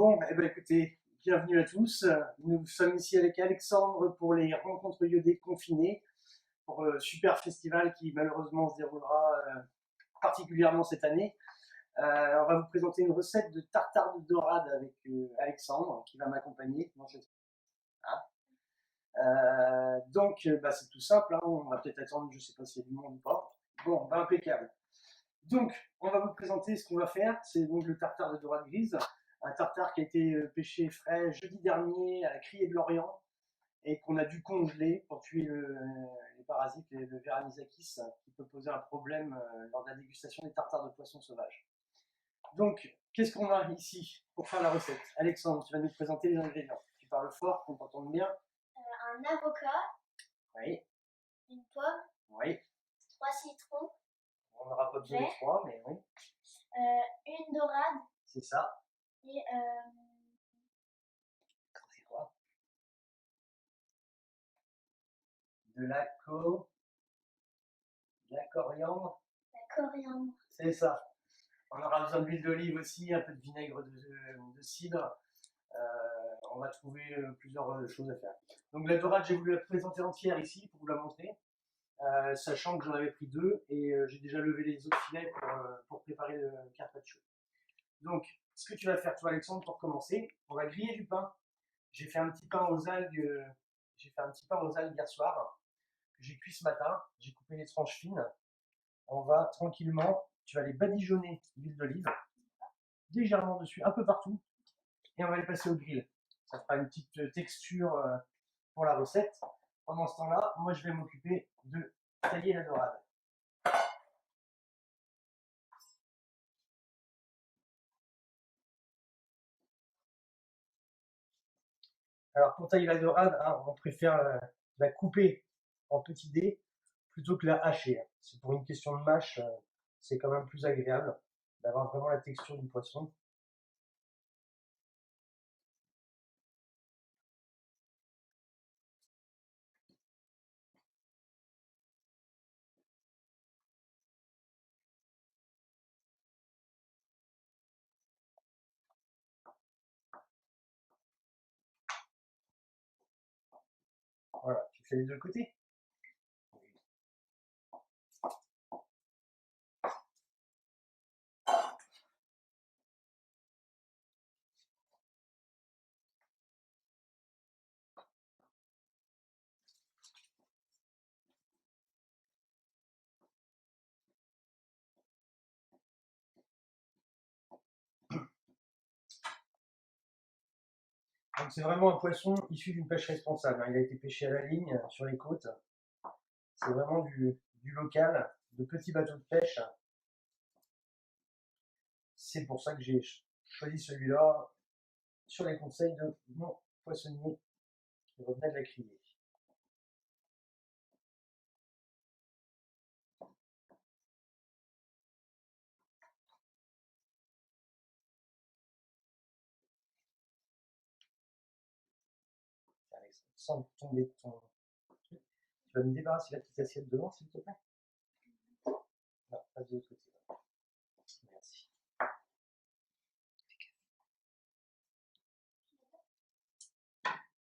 Bon, eh ben, écoutez, bienvenue à tous. Nous sommes ici avec Alexandre pour les rencontres iodées confinées, pour super festival qui malheureusement se déroulera particulièrement cette année. On va vous présenter une recette de tartare de dorade avec Alexandre qui va m'accompagner. Donc, c'est tout simple, hein. On va peut-être attendre, je ne sais pas s'il y a du monde ou pas. Bon, impeccable. Donc, on va vous présenter ce qu'on va faire. C'est donc le tartare de dorade grise, un tartare qui a été pêché frais jeudi dernier à la Criée de l'Orient et qu'on a dû congeler pour tuer les parasites et le ver anisakis qui peut poser un problème lors de la dégustation des tartares de poissons sauvages. Donc, qu'est-ce qu'on a ici pour faire la recette? Alexandre, tu vas nous présenter les ingrédients. Tu parles fort, qu'on t'entende bien. Un avocat, Oui, une pomme, oui. 3 citrons, On n'aura pas besoin des vert. trois, mais oui, une dorade c'est ça. et C'est quoi? De la coriandre. la coriandre. C'est ça. On aura besoin d'huile d'olive aussi, un peu de vinaigre de cidre. On va trouver plusieurs choses à faire. Donc la dorade, j'ai voulu la présenter entière ici pour vous la montrer, sachant que j'en avais pris deux et j'ai déjà levé les autres filets pour préparer le carpaccio. Donc, ce que tu vas faire, toi Alexandre, pour commencer, on va griller du pain. J'ai fait un petit pain aux algues. J'ai fait un petit pain aux algues hier soir que j'ai cuit ce matin. J'ai coupé les tranches fines. On va tranquillement, tu vas les badigeonner d'huile d'olive, légèrement dessus, un peu partout, et on va les passer au grill. Ça fera une petite texture pour la recette. Pendant ce temps-là, moi je vais m'occuper de tailler la dorade. Alors pour tailler la dorade, hein, on préfère la couper en petits dés plutôt que la hacher. C'est pour une question de mâche, c'est quand même plus agréable d'avoir vraiment la texture du poisson. Voilà, tu fais les deux côtés. Donc c'est vraiment un poisson issu d'une pêche responsable. Il a été pêché à la ligne sur les côtes. C'est vraiment du local, de petits bateaux de pêche. C'est pour ça que j'ai choisi celui-là sur les conseils de mon poissonnier qui revenait de la Criée. Sans tomber de ton truc, tu vas me débarrasser la petite assiette devant, s'il te plaît? Non, pas de l'autre côté. Merci.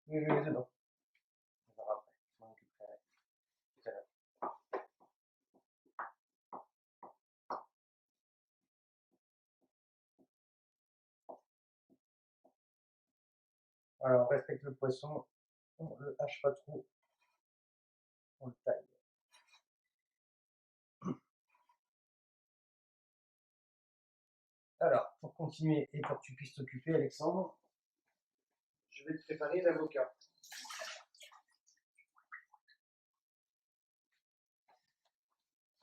Oui, je mets dedans. On verra après. Je m'en occuperai tout à l'heure. Alors, on respecte le poisson, on ne le hache pas trop, on le taille. Alors, pour continuer et pour que tu puisses t'occuper, Alexandre, je vais te préparer l'avocat.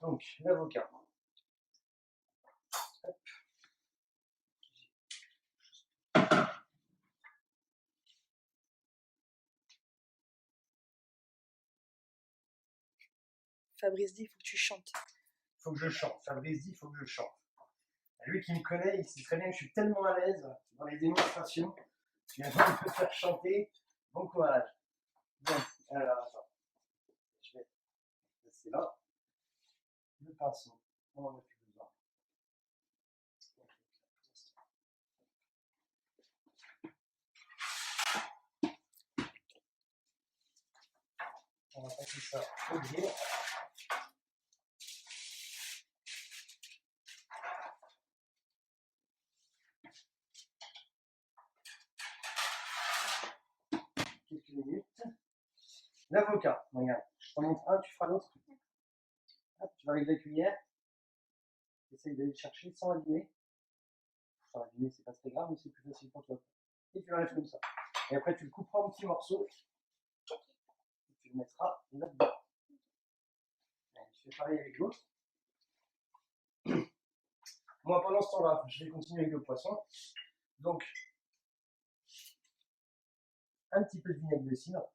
Donc, l'avocat. Fabrice dit, il faut que tu chantes. Il faut que je chante. Fabrice dit, il faut que je chante. Lui qui me connaît, il sait très bien que je suis tellement à l'aise dans les démonstrations. Je viens de me faire chanter. Bon courage. Bon, alors attends. Je vais passer là. Le pinceau. On n'en a plus besoin. On va passer ça au biais. Quelques minutes. L'avocat, regarde, je t'en montre un, tu feras l'autre. Tu vas avec la cuillère. Essaye d'aller le chercher sans abîmer. Sans abîmer, c'est pas très grave, mais c'est plus facile pour toi. Et tu l'enlèves comme ça. Et après, tu le couperas en petits morceaux. Et tu le mettras là-dedans. Je fais pareil avec l'autre. Moi, pendant ce temps-là, je vais continuer avec le poisson. Donc, un petit peu de vinaigre de cidre.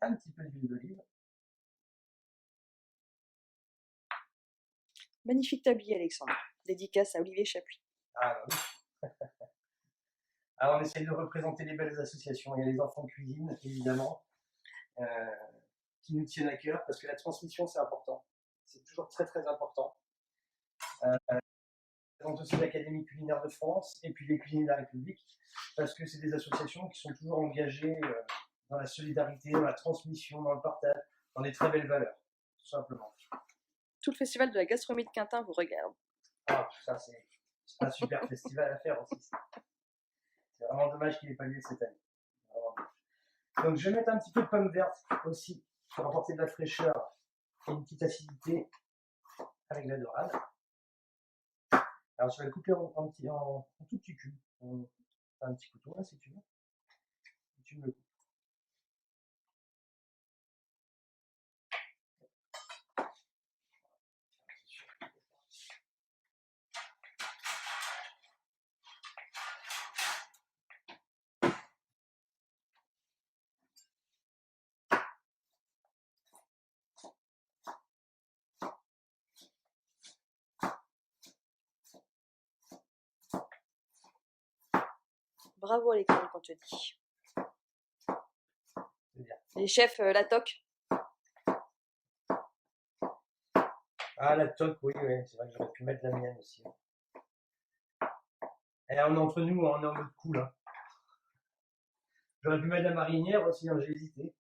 Un petit peu d'huile d'olive. Magnifique tablier, Alexandre. Dédicace à Olivier Chapuis. Ah, bah oui. Alors, on essaye de représenter les belles associations. Il y a les enfants cuisine, évidemment, qui nous tiennent à cœur, parce que la transmission, c'est important. C'est toujours très, très important. On présente aussi l'Académie culinaire de France et puis les cuisiniers de la République, parce que c'est des associations qui sont toujours engagées dans la solidarité, dans la transmission, dans le partage, dans des très belles valeurs, tout simplement. Tout le festival de la gastronomie de Quintin vous regarde. Ah, ça, c'est un super festival à faire aussi. C'est vraiment dommage qu'il n'ait pas lieu cette année. Donc, je vais mettre un petit peu de pommes vertes aussi pour apporter de la fraîcheur et une petite acidité avec la dorade. Alors, tu vas le couper en tout petits cubes. Un petit couteau là, si tu veux. Et tu me le coupes. Bravo, Alexandre, qu'on te dit. C'est bien. Les chefs, la toque. Ah, la toque, oui, c'est vrai que j'aurais pu mettre la mienne aussi. Et on est entre nous, on est en mode cool. Hein. J'aurais pu mettre la marinière aussi, hein, j'ai hésité.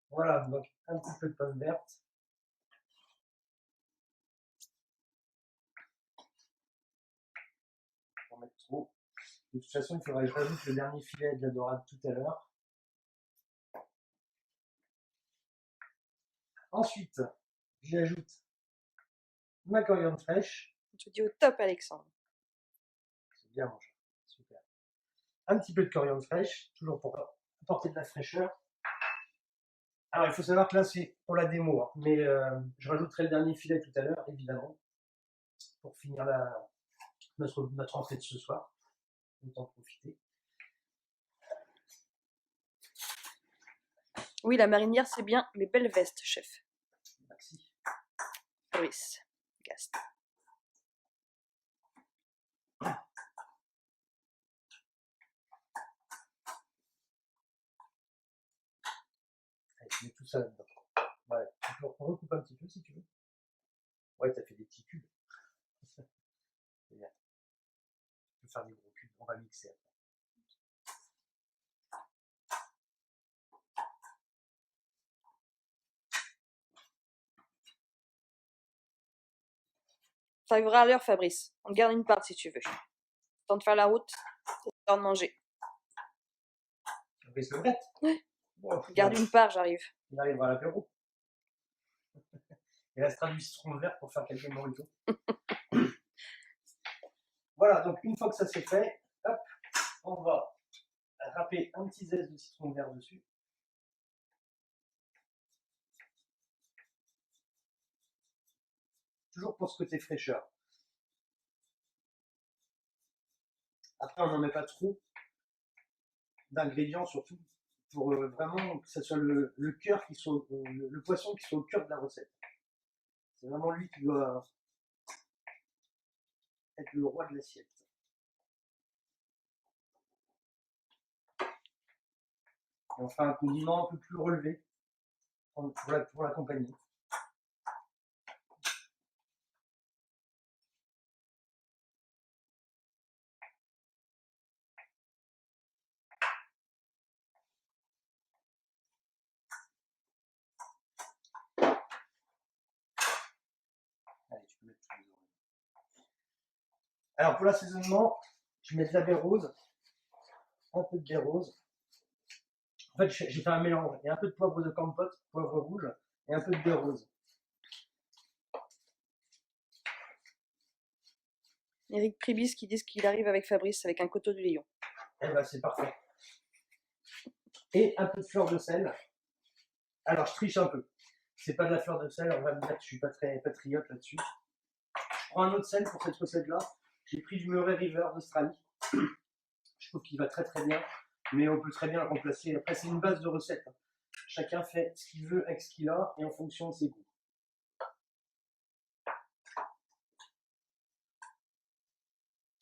Voilà, donc un petit peu de pommes vertes. Pour mettre trop. De toute façon, il faudra que j'ajoute le dernier filet de la dorade tout à l'heure. Ensuite, j'ajoute ma coriandre fraîche. On te dit au top, Alexandre. C'est bien mangé. Super. Un petit peu de coriandre fraîche, toujours pour apporter de la fraîcheur. Alors, il faut savoir que là, c'est pour la démo, hein, mais je rajouterai le dernier filet tout à l'heure, évidemment, pour finir notre entrée de ce soir. Autant profiter. Oui, la marinière, c'est bien, mais belle veste, chef. Merci. Fabrice Gast. Allez, tu mets tout ça là-dedans. Ouais, tu peux recouper un petit peu si tu veux. Ouais, t'as fait des petits cubes. C'est bien. Tu peux faire des gros cubes, on va mixer après. T'arriveras à l'heure, Fabrice. On garde une part si tu veux. Temps de faire la route, c'est temps de manger. Fabrice Le Bret. Ouais. Bon, Garde une part, j'arrive. Il arrivera à l'apéro. Il restera du citron vert pour faire quelques moritos. Voilà, donc une fois que ça c'est fait, hop, on va râper un petit zeste de citron vert dessus. Toujours pour ce côté fraîcheur. Après, on n'en met pas trop d'ingrédients, surtout pour vraiment que ce soit le cœur qui soit, le poisson qui soit au cœur de la recette. C'est vraiment lui qui doit être le roi de l'assiette. Et on fera un condiment un peu plus relevé pour l'accompagner. mettre tous les oreilles. Alors pour l'assaisonnement, je vais mettre de la baie rose, un peu de baie rose. En fait, j'ai fait un mélange. Il y a un peu de poivre de Campote, poivre rouge, et un peu de baie rose. Eric Pribis qui dit qu'il arrive avec Fabrice avec un couteau du lion. Eh ben c'est parfait. Et un peu de fleur de sel. Alors je triche un peu. C'est pas de la fleur de sel, on va me dire que je suis pas très patriote là-dessus. Je prends un autre sel pour cette recette-là. J'ai pris du Murray River d'Australie. Je trouve qu'il va très très bien, mais on peut très bien le remplacer. Après, c'est une base de recette. Chacun fait ce qu'il veut avec ce qu'il a et en fonction de ses goûts.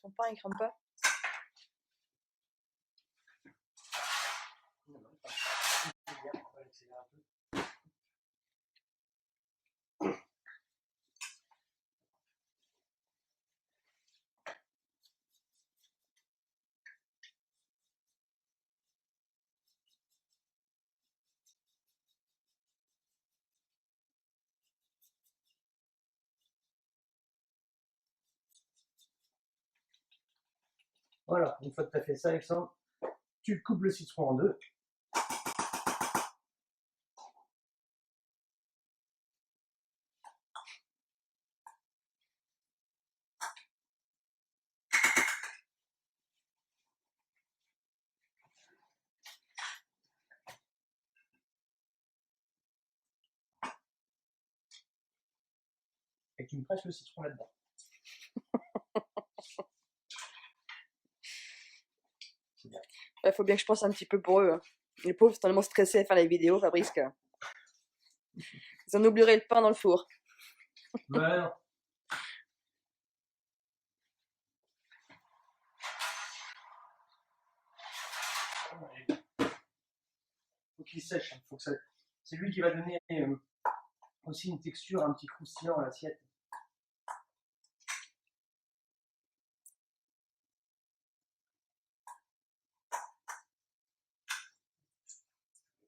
Ton pain, il crame pas? Non, non, pas. C'est bien, on va l'accélérer un peu. Voilà, une fois que tu as fait ça, Alexandre, tu coupes le citron en deux. Et tu me presses le citron là-dedans. C'est bien. Il faut bien que je pense un petit peu pour eux. Hein. Les pauvres sont tellement stressés à faire les vidéos, Fabrice, que... Ils en oublieraient le pain dans le four. Ouais, non. Faut qu'il sèche. Faut que ça... C'est lui qui va donner aussi une texture, un petit croustillant à l'assiette.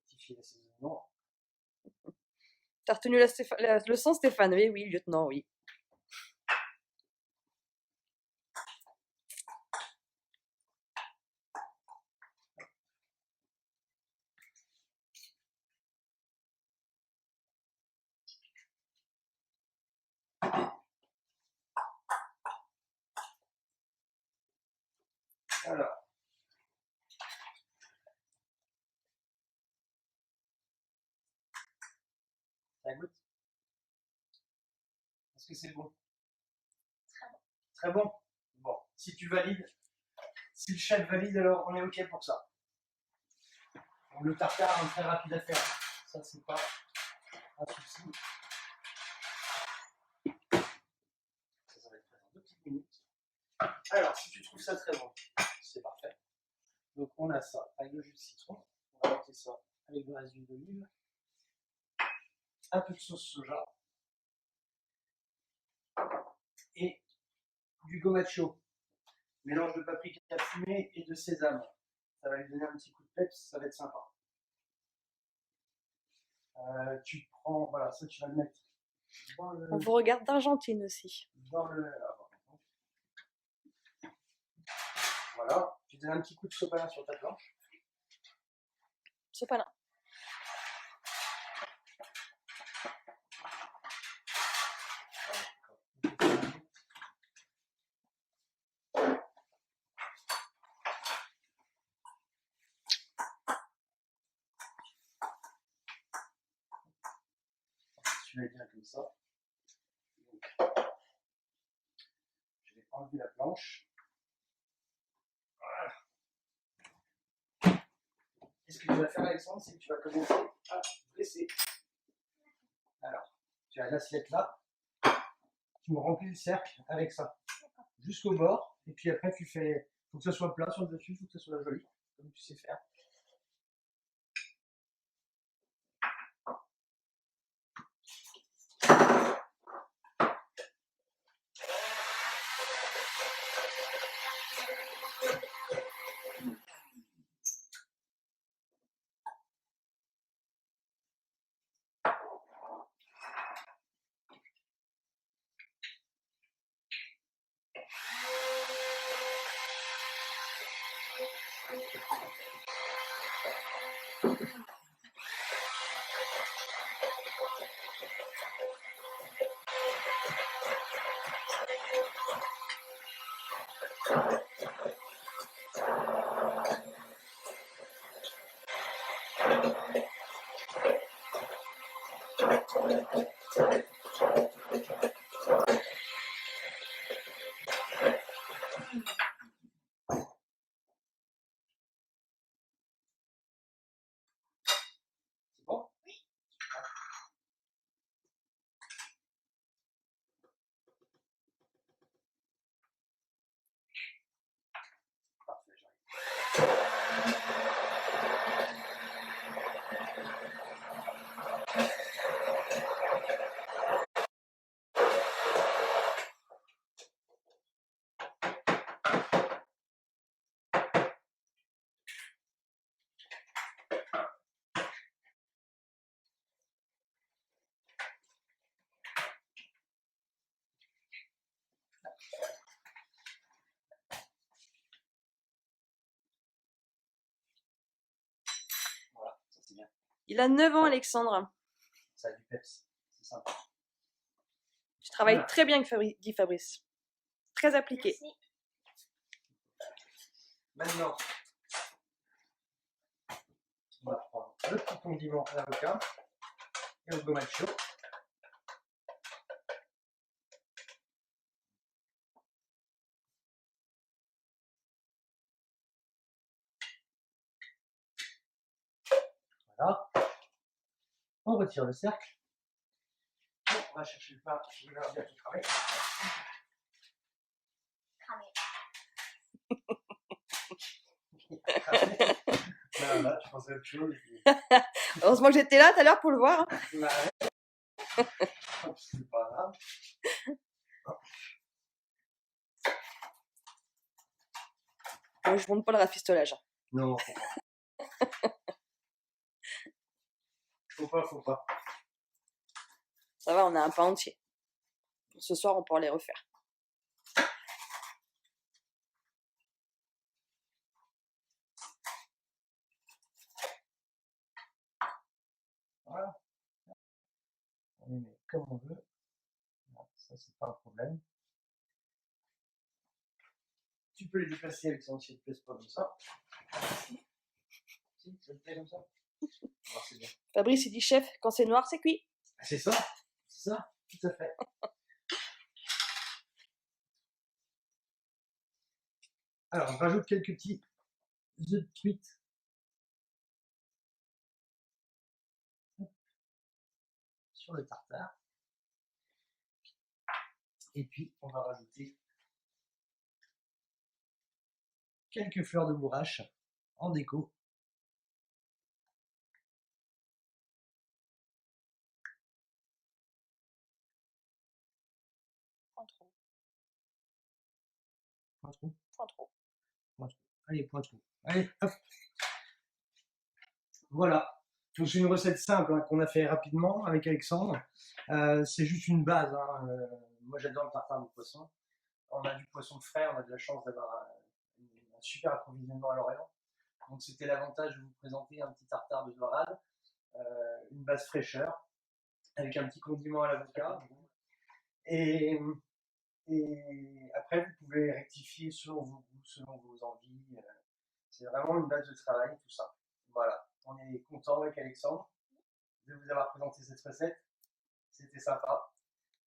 Rectifier l'assaisonnement. T'as retenu la leçon, Stéphane? Oui, oui, lieutenant, oui. Alors. Ça goûte? Est-ce que c'est bon? Très bon. Très bon? Bon, si tu valides, si le chef valide, alors on est OK pour ça. Donc, le tartare est très rapide à faire. Ça, c'est pas un souci. Ça va être fait dans 2 petites minutes. Alors, si tu trouves ça très bon, c'est parfait. Donc, on a ça avec le jus de citron. On va monter ça avec le reste d'huile d'olive. Un peu de sauce soja. Et du gomacho. Mélange de paprika fumée et de sésame. Ça va lui donner un petit coup de peps, ça va être sympa. Tu prends, voilà, ça tu vas le mettre dans le. On vous regarde d'Argentine aussi. Dans le. Voilà, tu donnes un petit coup de sopalin sur ta planche. Sopalin. Tu vas bien comme ça. Donc, je vais enlever la planche. Voilà. Et ce que tu vas faire, Alexandre, c'est que tu vas commencer à presser. Alors, tu as l'assiette là. Tu me remplis le cercle avec ça. Jusqu'au bord. Et puis après, tu fais. Il faut que ça soit plat sur le dessus, il faut que ça soit joli, comme tu sais faire. C'est bon? Parfait, j'arrive. Voilà, ça c'est bien. Il a 9 ans, Alexandre. Ça a du peps. C'est sympa. Tu travailles Voilà. très bien, dit Fabrice. Très appliqué. Merci. Maintenant, on va prendre le petit condiment à l'avocat et au gomacho. Voilà. On retire le cercle. Bon, on va chercher le pain qui va bientôt cramer. Cramé. Là, là, tu pensais à autre chose. Heureusement que j'étais là tout à l'heure pour le voir. Hein. Bah ouais. C'est pas grave. Moi, je monte pas le rafistolage. Non, faut pas. Faut pas. Ça va, on a un pain entier. Ce soir, on pourra les refaire. Voilà. On les met comme on veut. Ça, c'est pas un problème. Tu peux les déplacer avec son si te plaît pas comme ça. Si, ça te plaît comme ça? Alors, c'est bien. Fabrice, il dit chef, quand c'est noir, c'est cuit. C'est ça, tout à fait. Alors, on rajoute quelques petits œufs de cuite. Sur le tartare. Et puis, on va rajouter quelques fleurs de bourrache en déco. Point trop. Point trop. Point trop. Point trop. Allez, point trop. Allez, hop. Voilà. Donc c'est une recette simple hein, qu'on a fait rapidement avec Alexandre. C'est juste une base. Hein. Moi j'adore le tartare de poisson. On a du poisson frais, on a de la chance d'avoir un super approvisionnement à Lorient. Donc c'était l'avantage de vous présenter un petit tartare de dorade, une base fraîcheur, avec un petit condiment à l'avocat. Et, et après vous pouvez rectifier selon vos goûts, selon vos envies. C'est vraiment une base de travail, tout ça. Voilà. On est content avec Alexandre de vous avoir présenté cette recette. C'était sympa.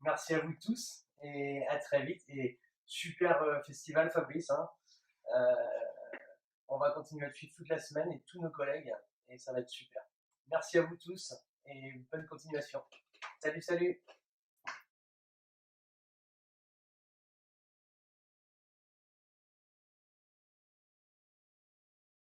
Merci à vous tous et à très vite. Et super festival Fabrice. Hein. On va continuer à le suivre toute la semaine et tous nos collègues et ça va être super. Merci à vous tous et bonne continuation. Salut, salut!